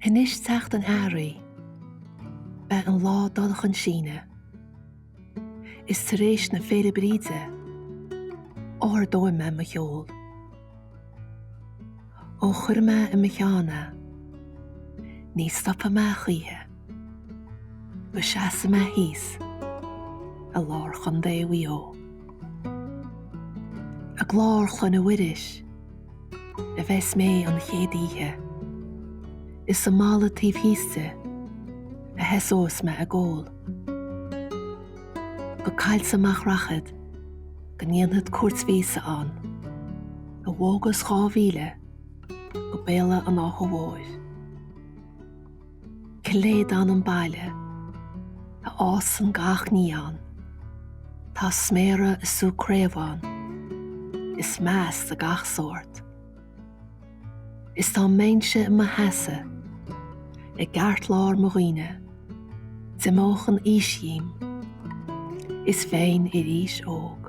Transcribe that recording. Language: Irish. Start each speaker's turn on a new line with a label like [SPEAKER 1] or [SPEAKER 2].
[SPEAKER 1] Hanis techt an airí, be an lá dodach an síne. Is tar éis na féle bríide, áhar dóim me cheol. Ó chur me i me cheanna, ní stoppa me chuithe, ba seasa me hís, a lár chun déhí ó. A glár chun a wiris, a bheits mé an chéadíthe, is sa mála tíb híste, a hesós me a ggól. Go cailsa amach rachad, go níonhad cuairtvíosa an, a bhógas chábhíle, go béla an áthmhóir. Ciléad an baile, a ás an gach ní an, tá sméra is sú créomháin, is meas a gach sort. Is tá méinse i ma heasa, i gart lár moghine, te móchan ísím, is féin i ríis óg.